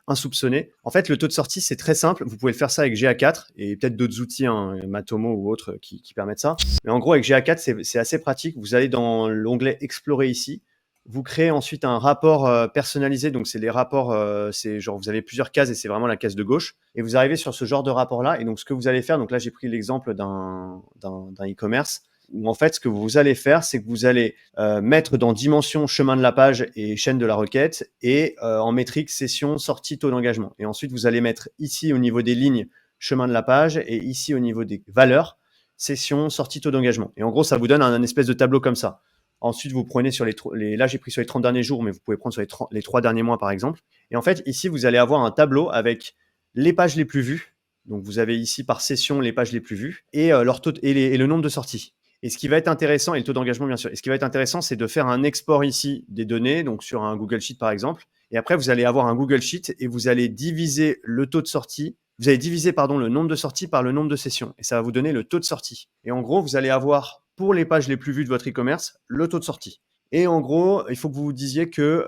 insoupçonnées. En fait, le taux de sortie c'est très simple. Vous pouvez le faire ça avec GA4 et peut-être d'autres outils, hein, Matomo ou autres qui permettent ça. Mais en gros avec GA4 c'est assez pratique. Vous allez dans l'onglet Explorer ici. Vous créez ensuite un rapport personnalisé. Donc, c'est les rapports, c'est genre, vous avez plusieurs cases et c'est vraiment la case de gauche. Et vous arrivez sur ce genre de rapport-là. Et donc, ce que vous allez faire, donc là, j'ai pris l'exemple d'un e-commerce où en fait, ce que vous allez faire, c'est que vous allez mettre dans dimension chemin de la page et chaîne de la requête et en métrique session, sortie, taux d'engagement. Et ensuite, vous allez mettre ici au niveau des lignes chemin de la page et ici au niveau des valeurs, session, sortie, taux d'engagement. Et en gros, ça vous donne un espèce de tableau comme ça. Ensuite, vous prenez sur là, j'ai pris sur les 30 derniers jours, mais vous pouvez prendre sur les 3 derniers mois, par exemple. Et en fait, ici, vous allez avoir un tableau avec les pages les plus vues. Donc, vous avez ici par session les pages les plus vues et, leur taux et le nombre de sorties. Et ce qui va être intéressant, et le taux d'engagement, bien sûr. Et ce qui va être intéressant, c'est de faire un export ici des données, donc sur un Google Sheet, par exemple. Et après, vous allez avoir un Google Sheet et vous allez diviser le taux de sortie. Vous allez diviser, le nombre de sorties par le nombre de sessions. Et ça va vous donner le taux de sortie. Et en gros, vous allez avoir pour les pages les plus vues de votre e-commerce, le taux de sortie. Et en gros, il faut que vous vous disiez que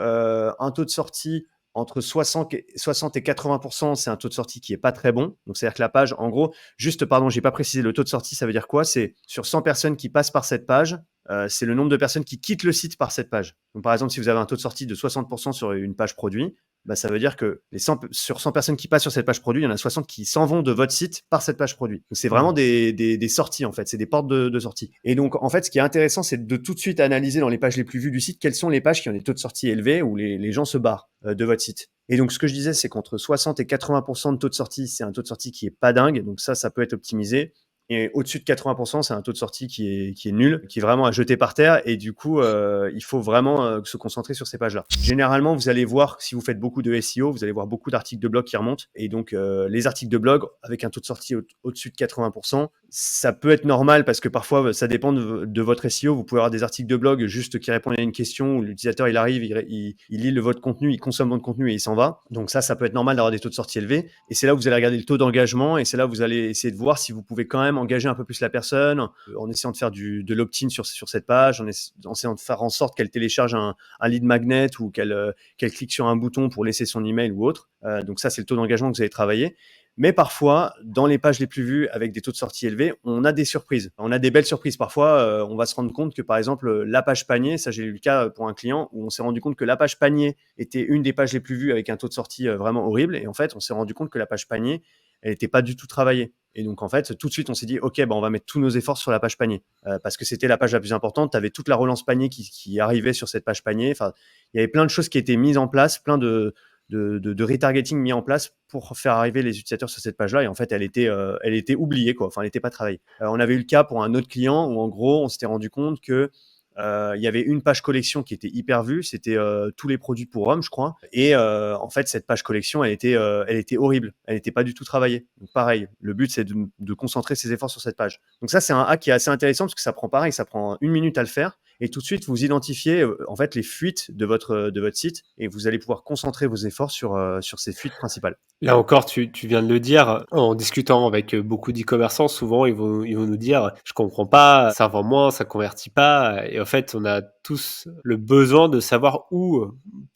un taux de sortie entre 60 et 80%, c'est un taux de sortie qui est pas très bon. Donc, c'est-à-dire que la page, en gros, j'ai pas précisé le taux de sortie, ça veut dire quoi? C'est sur 100 personnes qui passent par cette page, c'est le nombre de personnes qui quittent le site par cette page. Donc, par exemple, si vous avez un taux de sortie de 60% sur une page produit, ça veut dire que sur 100 personnes qui passent sur cette page produit, il y en a 60 qui s'en vont de votre site par cette page produit. Donc, c'est vraiment des sorties, en fait. C'est des portes de sortie. Et donc, en fait, ce qui est intéressant, c'est de tout de suite analyser dans les pages les plus vues du site, quelles sont les pages qui ont des taux de sortie élevés où les gens se barrent de votre site. Et donc, ce que je disais, c'est qu'entre 60 et 80% de taux de sortie, c'est un taux de sortie qui est pas dingue. Donc, ça peut être optimisé. Et au-dessus de 80%, c'est un taux de sortie qui est nul, qui est vraiment à jeter par terre. Et du coup, il faut vraiment se concentrer sur ces pages-là. Généralement, vous allez voir, si vous faites beaucoup de SEO, vous allez voir beaucoup d'articles de blog qui remontent. Et donc, les articles de blog, avec un taux de sortie au-dessus de 80%, ça peut être normal parce que parfois, ça dépend de votre SEO. Vous pouvez avoir des articles de blog juste qui répondent à une question où l'utilisateur, il arrive, il lit votre contenu, il consomme votre contenu et il s'en va. Donc ça peut être normal d'avoir des taux de sortie élevés. Et c'est là où vous allez regarder le taux d'engagement et c'est là où vous allez essayer de voir si vous pouvez quand même engager un peu plus la personne en essayant de faire de l'opt-in sur cette page, en essayant de faire en sorte qu'elle télécharge un lead magnet ou qu'elle clique sur un bouton pour laisser son email ou autre. Donc ça, c'est le taux d'engagement que vous allez travailler. Mais parfois, dans les pages les plus vues avec des taux de sortie élevés, on a des surprises. On a des belles surprises. Parfois, on va se rendre compte que, par exemple, la page panier, ça j'ai eu le cas pour un client où on s'est rendu compte que la page panier était une des pages les plus vues avec un taux de sortie vraiment horrible. Et en fait, on s'est rendu compte que la page panier, elle n'était pas du tout travaillée. Et donc, en fait, tout de suite, on s'est dit, OK, on va mettre tous nos efforts sur la page panier. Parce que c'était la page la plus importante. Tu avais toute la relance panier qui arrivait sur cette page panier. Enfin, il y avait plein de choses qui étaient mises en place, plein de retargeting mis en place pour faire arriver les utilisateurs sur cette page-là. Et en fait, elle était oubliée, quoi. Enfin, elle n'était pas travaillée. On avait eu le cas pour un autre client où, en gros, on s'était rendu compte que il y avait une page collection qui était hyper vue, c'était tous les produits pour hommes, je crois. Et en fait, cette page collection, elle était horrible. Elle n'était pas du tout travaillée. Donc pareil, le but, c'est de concentrer ses efforts sur cette page. Donc ça, c'est un hack qui est assez intéressant parce que ça prend 1 minute à le faire. Et tout de suite, vous identifiez en fait les fuites de votre site et vous allez pouvoir concentrer vos efforts sur ces fuites principales. Là encore, tu viens de le dire, en discutant avec beaucoup d'e-commerçants, souvent ils vont nous dire: «Je comprends pas, ça vend moins, ça convertit pas» et en fait, on a tous le besoin de savoir où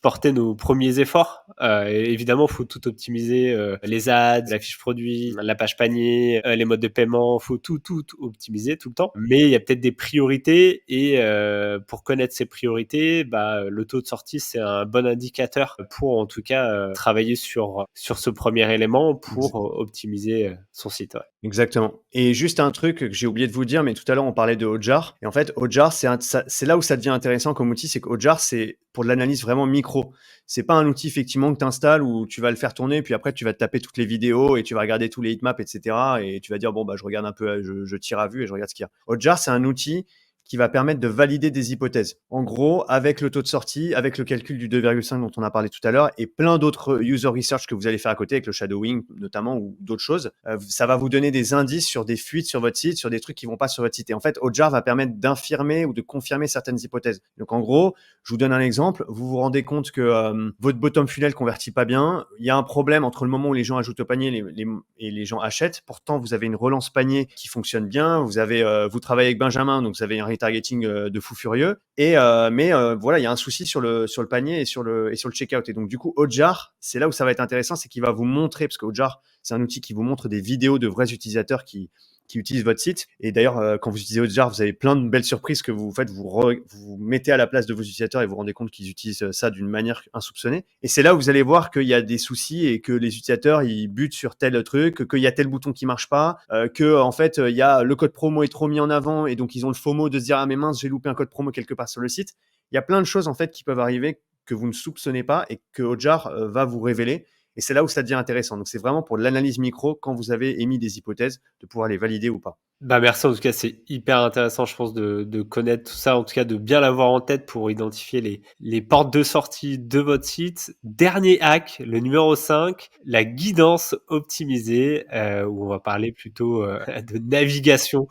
porter nos premiers efforts. Et évidemment, il faut tout optimiser, les ads, la fiche produit, la page panier, les modes de paiement, faut tout optimiser tout le temps. Mais il y a peut-être des priorités et pour connaître ces priorités, le taux de sortie, c'est un bon indicateur pour en tout cas travailler sur ce premier élément pour optimiser son site. Ouais. Exactement. Et juste un truc que j'ai oublié de vous dire, mais tout à l'heure on parlait de Hotjar. Et en fait, Hotjar, c'est là où ça devient intéressant comme outil, c'est que Hotjar, c'est pour de l'analyse vraiment micro. C'est pas un outil effectivement que tu installes où tu vas le faire tourner, puis après tu vas te taper toutes les vidéos et tu vas regarder tous les heatmaps, etc. Et tu vas dire, bon, je regarde un peu, je tire à vue et je regarde ce qu'il y a. Hotjar, c'est un outil qui va permettre de valider des hypothèses. En gros, avec le taux de sortie, avec le calcul du 2,5 dont on a parlé tout à l'heure, et plein d'autres user research que vous allez faire à côté, avec le shadowing notamment, ou d'autres choses, ça va vous donner des indices sur des fuites sur votre site, sur des trucs qui vont pas sur votre site. Et en fait, Hotjar va permettre d'infirmer ou de confirmer certaines hypothèses. Donc en gros, je vous donne un exemple, vous vous rendez compte que votre bottom funnel convertit pas bien, il y a un problème entre le moment où les gens ajoutent au panier et les gens achètent, pourtant vous avez une relance panier qui fonctionne bien, vous travaillez avec Benjamin, donc vous avez un retargeting de fou furieux. Mais voilà, il y a un souci sur le panier et sur le checkout. Et donc du coup, Hotjar, c'est là où ça va être intéressant, c'est qu'il va vous montrer, parce que Hotjar, c'est un outil qui vous montre des vidéos de vrais utilisateurs qui utilisent votre site. Et d'ailleurs, quand vous utilisez Hotjar, vous avez plein de belles surprises que vous faites. Vous mettez à la place de vos utilisateurs et vous vous rendez compte qu'ils utilisent ça d'une manière insoupçonnée. Et c'est là où vous allez voir qu'il y a des soucis et que les utilisateurs, ils butent sur tel truc, qu'il y a tel bouton qui marche pas, que en fait, il y a le code promo est trop mis en avant et donc ils ont le FOMO de se dire, ah mais mince, j'ai loupé un code promo quelque part sur le site. Il y a plein de choses en fait qui peuvent arriver que vous ne soupçonnez pas et que Hotjar va vous révéler. Et c'est là où ça devient intéressant. Donc, c'est vraiment pour l'analyse micro, quand vous avez émis des hypothèses, de pouvoir les valider ou pas. Merci, en tout cas, c'est hyper intéressant, je pense, de connaître tout ça, en tout cas, de bien l'avoir en tête pour identifier les portes de sortie de votre site. Dernier hack, le numéro 5, la guidance optimisée, où on va parler plutôt de navigation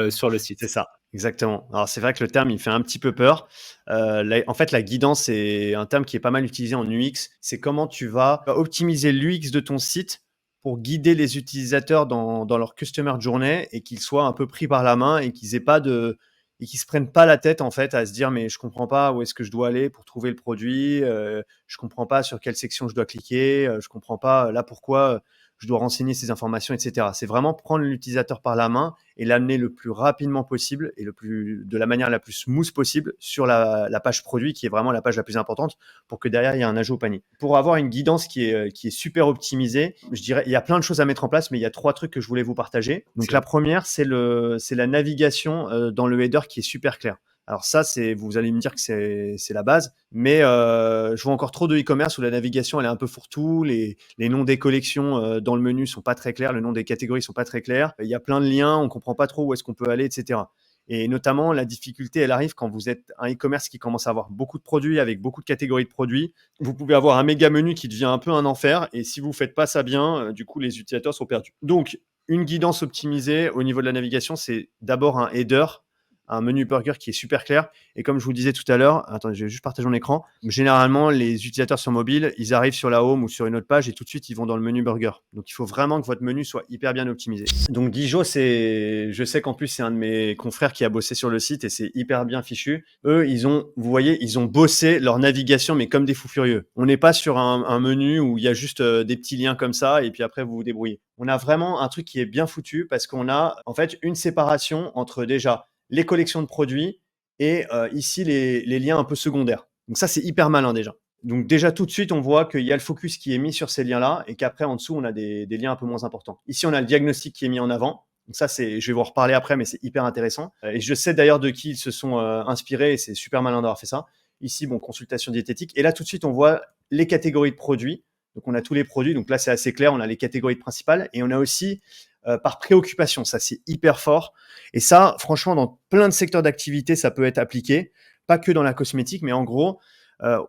sur le site. C'est ça. Exactement. Alors, c'est vrai que le terme, il fait un petit peu peur. En fait, la guidance, c'est un terme qui est pas mal utilisé en UX. C'est comment tu vas optimiser l'UX de ton site pour guider les utilisateurs dans leur customer journey et qu'ils soient un peu pris par la main et qu'ils se prennent pas la tête en fait à se dire mais je comprends pas où est-ce que je dois aller pour trouver le produit, je comprends pas sur quelle section je dois cliquer, je comprends pas là pourquoi je dois renseigner ces informations, etc. C'est vraiment prendre l'utilisateur par la main et l'amener le plus rapidement possible et de la manière la plus smooth possible sur la page produit, qui est vraiment la page la plus importante pour que derrière, il y ait un ajout au panier. Pour avoir une guidance qui est super optimisée, je dirais, il y a plein de choses à mettre en place, mais il y a 3 trucs que je voulais vous partager. Donc, la première, c'est la navigation dans le header qui est super clair. Alors ça, vous allez me dire que c'est la base, mais je vois encore trop de e-commerce où la navigation elle est un peu fourre-tout, les noms des collections dans le menu sont pas très clairs, le nom des catégories sont pas très clairs, il y a plein de liens, on comprend pas trop où est-ce qu'on peut aller, etc. Et notamment, la difficulté, elle arrive quand vous êtes un e-commerce qui commence à avoir beaucoup de produits avec beaucoup de catégories de produits. Vous pouvez avoir un méga menu qui devient un peu un enfer, et si vous faites pas ça bien, du coup, les utilisateurs sont perdus. Donc, une guidance optimisée au niveau de la navigation, c'est d'abord un header, un menu burger qui est super clair. Et comme je vous disais tout à l'heure, attendez, je vais juste partager mon écran. Généralement, les utilisateurs sur mobile, ils arrivent sur la home ou sur une autre page et tout de suite, ils vont dans le menu burger. Donc, il faut vraiment que votre menu soit hyper bien optimisé. Donc, Dijo, je sais qu'en plus, c'est un de mes confrères qui a bossé sur le site et c'est hyper bien fichu. Eux, vous voyez, ils ont bossé leur navigation, mais comme des fous furieux. On n'est pas sur un menu où il y a juste des petits liens comme ça et puis après, vous vous débrouillez. On a vraiment un truc qui est bien foutu parce qu'on a en fait une séparation entre déjà les collections de produits et ici les liens un peu secondaires. Donc ça, c'est hyper malin déjà. Donc déjà tout de suite, on voit qu'il y a le focus qui est mis sur ces liens-là et qu'après, en dessous, on a des liens un peu moins importants. Ici, on a le diagnostic qui est mis en avant. Donc ça, je vais vous en reparler après, mais c'est hyper intéressant. Et je sais d'ailleurs de qui ils se sont inspirés et c'est super malin d'avoir fait ça. Ici, consultation diététique. Et là, tout de suite, on voit les catégories de produits. Donc on a tous les produits. Donc là, c'est assez clair. On a les catégories principales et on a aussi par préoccupation. Ça, c'est hyper fort. Et ça, franchement, dans plein de secteurs d'activité, ça peut être appliqué. Pas que dans la cosmétique, mais en gros,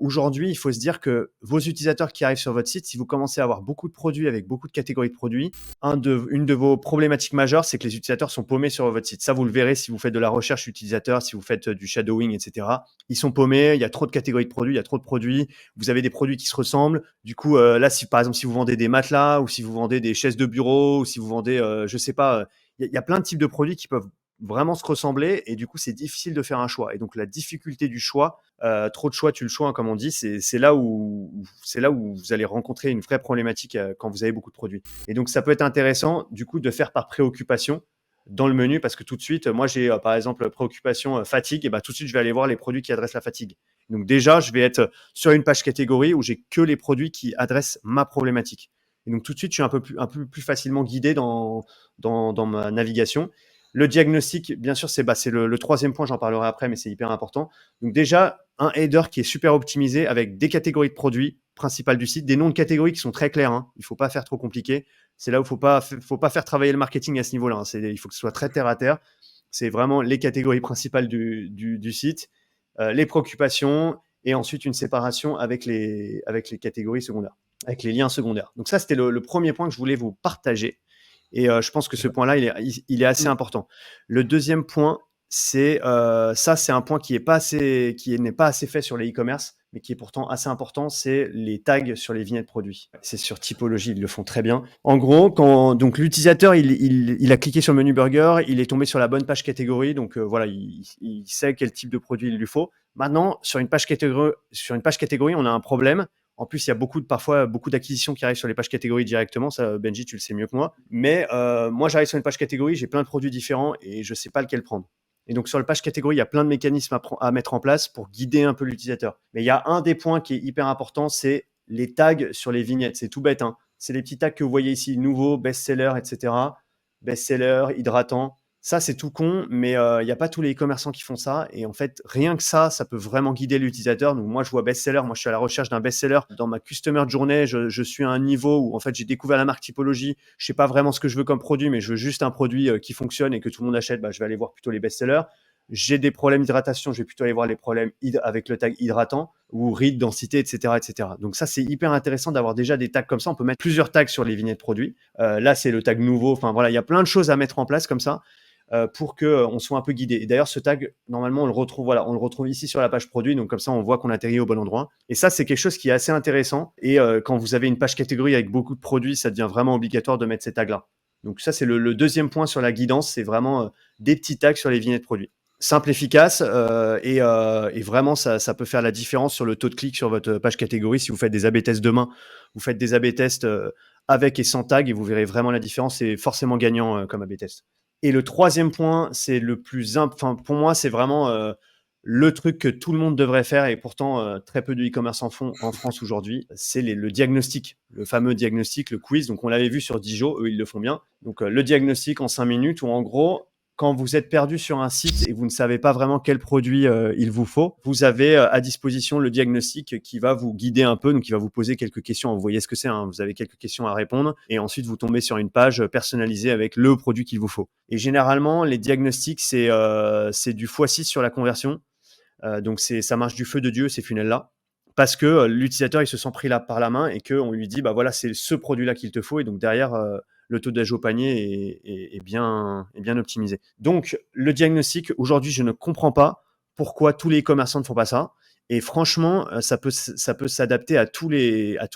aujourd'hui, il faut se dire que vos utilisateurs qui arrivent sur votre site, si vous commencez à avoir beaucoup de produits avec beaucoup de catégories de produits, une de vos problématiques majeures, c'est que les utilisateurs sont paumés sur votre site. Ça, vous le verrez si vous faites de la recherche utilisateur, si vous faites du shadowing, etc. Ils sont paumés, il y a trop de catégories de produits, il y a trop de produits, vous avez des produits qui se ressemblent. Du coup, là, par exemple, si vous vendez des matelas ou si vous vendez des chaises de bureau ou si vous vendez, je sais pas, il y a plein de types de produits qui peuvent vraiment se ressembler et du coup, c'est difficile de faire un choix. Et donc, la difficulté du choix, trop de choix, tu le choix, hein, comme on dit, c'est là où vous allez rencontrer une vraie problématique quand vous avez beaucoup de produits. Et donc, ça peut être intéressant, du coup, de faire par préoccupation dans le menu parce que tout de suite, moi, j'ai par exemple préoccupation fatigue, et ben, tout de suite, je vais aller voir les produits qui adressent la fatigue. Donc, déjà, je vais être sur une page catégorie où j'ai que les produits qui adressent ma problématique. Et donc, tout de suite, je suis un peu plus facilement guidé dans ma navigation. Le diagnostic, bien sûr, c'est le troisième point, j'en parlerai après, mais c'est hyper important. Donc déjà, un header qui est super optimisé avec des catégories de produits principales du site, des noms de catégories qui sont très clairs, hein. Il ne faut pas faire trop compliqué. C'est là où il ne faut pas faire travailler le marketing à ce niveau-là, hein. Il faut que ce soit très terre à terre. C'est vraiment les catégories principales du site, les préoccupations et ensuite une séparation avec les catégories secondaires, avec les liens secondaires. Donc ça, c'était le premier point que je voulais vous partager. Et je pense que ce point-là, il est assez important. Le deuxième point, c'est un point qui n'est pas assez fait sur les e-commerce, mais qui est pourtant assez important, c'est les tags sur les vignettes produits. C'est sur Typologie, ils le font très bien. En gros, donc l'utilisateur, il a cliqué sur le menu burger, il est tombé sur la bonne page catégorie, donc voilà, il sait quel type de produit il lui faut. Maintenant, sur une page catégorie, on a un problème. En plus, il y a parfois beaucoup d'acquisitions qui arrivent sur les pages catégories directement. Ça, Benji, tu le sais mieux que moi. Mais moi, j'arrive sur une page catégorie, j'ai plein de produits différents et je ne sais pas lequel prendre. Et donc, sur la page catégorie, il y a plein de mécanismes à mettre en place pour guider un peu l'utilisateur. Mais il y a un des points qui est hyper important, c'est les tags sur les vignettes. C'est tout bête, hein. C'est les petits tags que vous voyez ici, nouveau, best-seller, etc. Best-seller, hydratant. Ça, c'est tout con, mais il n'y a pas tous les e-commerçants qui font ça. Et en fait, rien que ça peut vraiment guider l'utilisateur. Donc, moi, je vois best-seller. Moi, je suis à la recherche d'un best-seller. Dans ma customer journée, je suis à un niveau où, en fait, j'ai découvert la marque Typologie. Je ne sais pas vraiment ce que je veux comme produit, mais je veux juste un produit qui fonctionne et que tout le monde achète. Bah, je vais aller voir plutôt les best-sellers. J'ai des problèmes d'hydratation. Je vais plutôt aller voir les problèmes avec le tag hydratant ou read, densité, etc., etc. Donc, ça, c'est hyper intéressant d'avoir déjà des tags comme ça. On peut mettre plusieurs tags sur les vignettes produits. Là, c'est le tag nouveau. Enfin, voilà, il y a plein de choses à mettre en place comme ça. Pour qu'on soit un peu guidé. Et d'ailleurs, ce tag, normalement, on le retrouve ici sur la page produit. Donc, comme ça, on voit qu'on atterrit au bon endroit. Et ça, c'est quelque chose qui est assez intéressant. Et quand vous avez une page catégorie avec beaucoup de produits, ça devient vraiment obligatoire de mettre ces tags-là. Donc, ça, c'est le deuxième point sur la guidance. C'est vraiment des petits tags sur les vignettes produits. Simple, efficace et vraiment, ça peut faire la différence sur le taux de clic sur votre page catégorie. Si vous faites des A/B tests demain, vous faites des A/B tests avec et sans tag et vous verrez vraiment la différence. C'est forcément gagnant comme A/B test. Et le troisième point, c'est le plus pour moi, c'est vraiment le truc que tout le monde devrait faire et pourtant très peu de e-commerce en font en France aujourd'hui, c'est le diagnostic, le fameux diagnostic, le quiz. Donc on l'avait vu sur Dijo, eux ils le font bien. Donc le diagnostic en 5 minutes où en gros, quand vous êtes perdu sur un site et vous ne savez pas vraiment quel produit il vous faut, vous avez à disposition le diagnostic qui va vous guider un peu, donc il va vous poser quelques questions. Vous voyez ce que c'est, hein, vous avez quelques questions à répondre et ensuite vous tombez sur une page personnalisée avec le produit qu'il vous faut. Et généralement, les diagnostics, c'est du x6 sur la conversion. Donc ça marche du feu de Dieu, ces funnels-là. Parce que l'utilisateur, il se sent pris là par la main et qu'on lui dit, bah voilà, c'est ce produit-là qu'il te faut. Et donc derrière, le taux d'ajout au panier est bien optimisé. Donc, le diagnostic, aujourd'hui, je ne comprends pas pourquoi tous les e-commerçants ne font pas ça. Et franchement, ça peut s'adapter à tout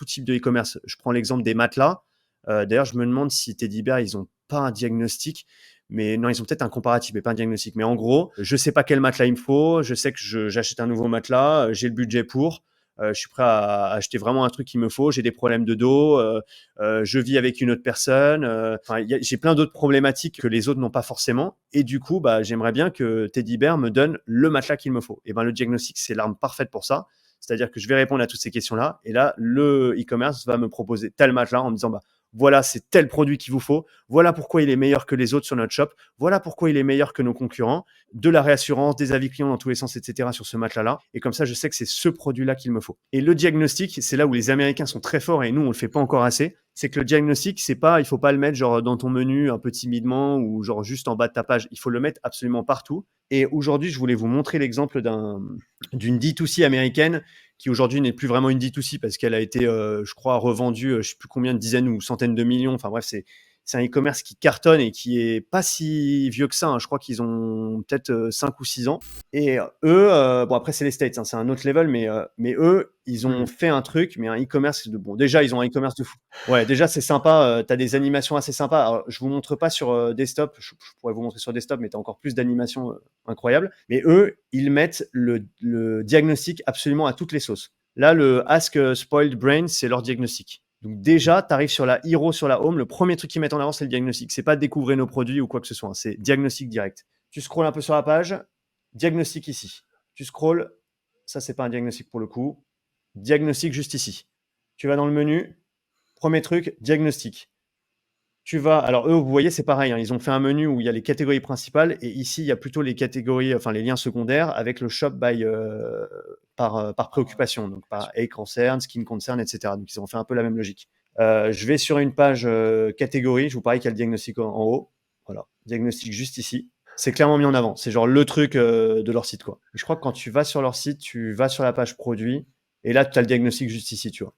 type de e-commerce. Je prends l'exemple des matelas. D'ailleurs, je me demande si Teddy Bear, ils n'ont pas un diagnostic. Mais non, ils ont peut-être un comparatif, mais pas un diagnostic. Mais en gros, je sais pas quel matelas il me faut. Je sais que j'achète un nouveau matelas. J'ai le budget pour. Je suis prêt à acheter vraiment un truc qu'il me faut. J'ai des problèmes de dos. Je vis avec une autre personne. J'ai plein d'autres problématiques que les autres n'ont pas forcément. Et du coup, bah, j'aimerais bien que Teddy Bear me donne le matelas qu'il me faut. Et ben, le diagnostic, c'est l'arme parfaite pour ça. C'est-à-dire que je vais répondre à toutes ces questions-là. Et là, le e-commerce va me proposer tel matelas en me disant, bah, voilà, c'est tel produit qu'il vous faut. Voilà pourquoi il est meilleur que les autres sur notre shop. Voilà pourquoi il est meilleur que nos concurrents. De la réassurance, des avis clients dans tous les sens, etc. sur ce matelas-là. Et comme ça, je sais que c'est ce produit-là qu'il me faut. Et le diagnostic, c'est là où les Américains sont très forts et nous, on le fait pas encore assez. C'est que le diagnostic, il faut pas le mettre genre dans ton menu un peu timidement ou genre juste en bas de ta page. Il faut le mettre absolument partout. Et aujourd'hui, je voulais vous montrer l'exemple d'une D2C américaine qui aujourd'hui n'est plus vraiment une D2C parce qu'elle a été, je crois, revendue, je ne sais plus combien de dizaines ou centaines de millions. Enfin bref, c'est un e-commerce qui cartonne et qui est pas si vieux que ça, hein. Je crois qu'ils ont peut-être 5 ou 6 ans. Et eux, bon après c'est les States, hein, c'est un autre level, mais eux, ils ont fait un truc, mais un e-commerce de bon. Déjà, ils ont un e-commerce de fou. Ouais, déjà c'est sympa. T'as des animations assez sympas. Alors, je vous montre pas sur desktop. Je pourrais vous montrer sur desktop, mais t'as encore plus d'animations incroyables. Mais eux, ils mettent le diagnostic absolument à toutes les sauces. Là, le Ask Spoiled Brain, c'est leur diagnostic. Donc déjà, tu arrives sur la hero, sur la home, le premier truc qu'ils mettent en avant, c'est le diagnostic. C'est pas découvrir nos produits ou quoi que ce soit, hein. C'est diagnostic direct. Tu scrolles un peu sur la page, diagnostic ici. Tu scrolles, ça c'est pas un diagnostic pour le coup, diagnostic juste ici. Tu vas dans le menu, premier truc, diagnostic. Tu vas, alors eux, vous voyez, c'est pareil, hein, ils ont fait un menu où il y a les catégories principales et ici, il y a plutôt les catégories, enfin les liens secondaires avec le shop by par préoccupation, donc par eye concern, skin concern, etc. Donc ils ont fait un peu la même logique. Je vais sur une page catégorie, je vous parie qu'il y a le diagnostic en haut. Voilà, diagnostic juste ici. C'est clairement mis en avant. C'est genre le truc de leur site, quoi. Et je crois que quand tu vas sur leur site, tu vas sur la page produit et là, tu as le diagnostic juste ici, tu vois.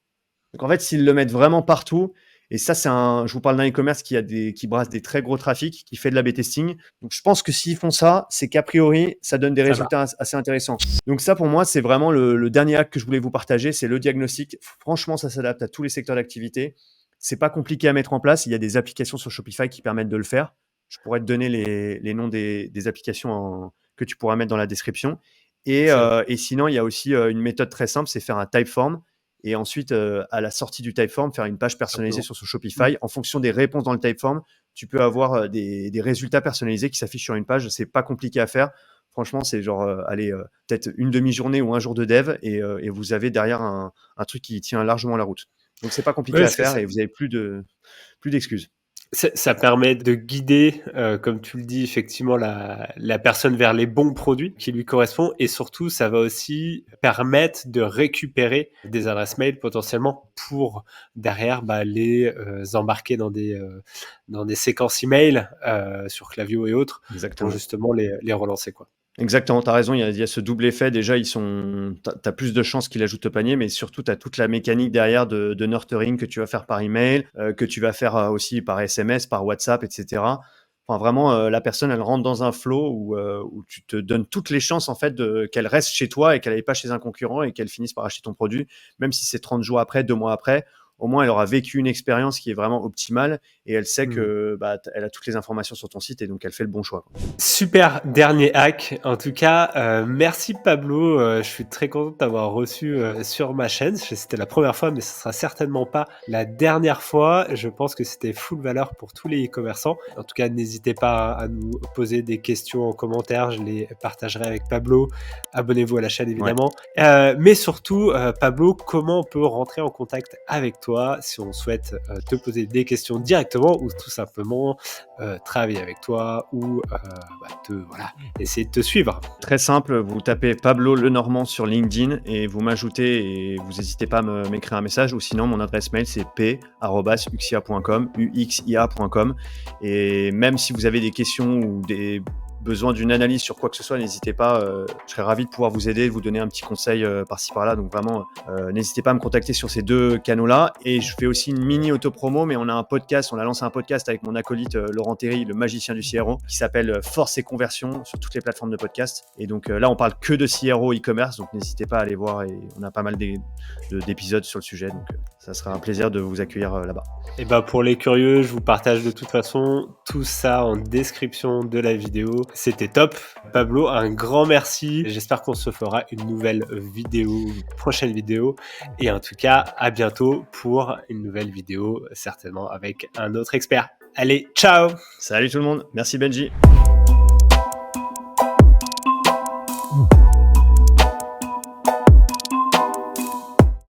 Donc en fait, s'ils le mettent vraiment partout, et ça, je vous parle d'un e-commerce qui brasse des très gros trafics, qui fait de l'A/B testing. Donc je pense que s'ils font ça, c'est qu'a priori, ça donne des résultats assez intéressants. Donc ça, pour moi, c'est vraiment le dernier hack que je voulais vous partager, c'est le diagnostic. Franchement, ça s'adapte à tous les secteurs d'activité. C'est pas compliqué à mettre en place. Il y a des applications sur Shopify qui permettent de le faire. Je pourrais te donner les noms des applications que tu pourras mettre dans la description. Et sinon, il y a aussi une méthode très simple, c'est faire un Typeform. Et ensuite, à la sortie du Typeform, faire une page personnalisée sur son Shopify. En fonction des réponses dans le Typeform, tu peux avoir des résultats personnalisés qui s'affichent sur une page. C'est pas compliqué à faire. Franchement, c'est genre, peut-être une demi-journée ou un jour de dev et vous avez derrière un truc qui tient largement la route. Donc, c'est pas compliqué à faire et vous avez plus d'excuses. Ça permet de guider, comme tu le dis, effectivement, la personne vers les bons produits qui lui correspondent. Et surtout, ça va aussi permettre de récupérer des adresses mail potentiellement pour derrière les embarquer dans des séquences email sur Klaviyo et autres. Exactement. Pour justement les relancer, quoi. Exactement, tu as raison, il y a ce double effet. Déjà, tu as plus de chances qu'ils ajoutent au panier, mais surtout, tu as toute la mécanique derrière de nurturing que tu vas faire par email, que tu vas faire aussi par SMS, par WhatsApp, etc. Enfin, vraiment, la personne, elle rentre dans un flow où tu te donnes toutes les chances en fait qu'elle reste chez toi et qu'elle n'aille pas chez un concurrent et qu'elle finisse par acheter ton produit, même si c'est 30 jours après, 2 mois après. Au moins, elle aura vécu une expérience qui est vraiment optimale et elle sait que elle a toutes les informations sur ton site et donc elle fait le bon choix. Super dernier hack. En tout cas, merci Pablo. Je suis très content de t'avoir reçu sur ma chaîne. C'était la première fois, mais ce sera certainement pas la dernière fois. Je pense que c'était full valeur pour tous les e-commerçants. En tout cas, n'hésitez pas à nous poser des questions en commentaire. Je les partagerai avec Pablo. Abonnez-vous à la chaîne, évidemment. Ouais. Mais surtout, Pablo, comment on peut rentrer en contact avec toi si on souhaite te poser des questions directement ou tout simplement travailler avec toi ou essayer de te suivre. Très simple, vous tapez Pablo Lenormand sur LinkedIn et vous m'ajoutez et vous n'hésitez pas à m'écrire un message ou sinon mon adresse mail c'est p@uxia.com uxia.com et même si vous avez des questions ou des besoin d'une analyse sur quoi que ce soit, n'hésitez pas, je serais ravi de pouvoir vous aider, de vous donner un petit conseil par-ci par-là, donc vraiment n'hésitez pas à me contacter sur ces 2 canaux-là et je fais aussi une mini auto-promo, mais on a lancé un podcast avec mon acolyte Laurent Terry, le magicien du CRO, qui s'appelle Force et Conversion sur toutes les plateformes de podcast et donc là on parle que de CRO e-commerce, donc n'hésitez pas à aller voir et on a pas mal d'épisodes sur le sujet, donc ça sera un plaisir de vous accueillir là-bas. Et pour les curieux, je vous partage de toute façon tout ça en description de la vidéo. C'était top. Pablo, un grand merci. J'espère qu'on se fera une nouvelle vidéo, une prochaine vidéo. Et en tout cas, à bientôt pour une nouvelle vidéo, certainement avec un autre expert. Allez, ciao! Salut tout le monde. Merci Benji.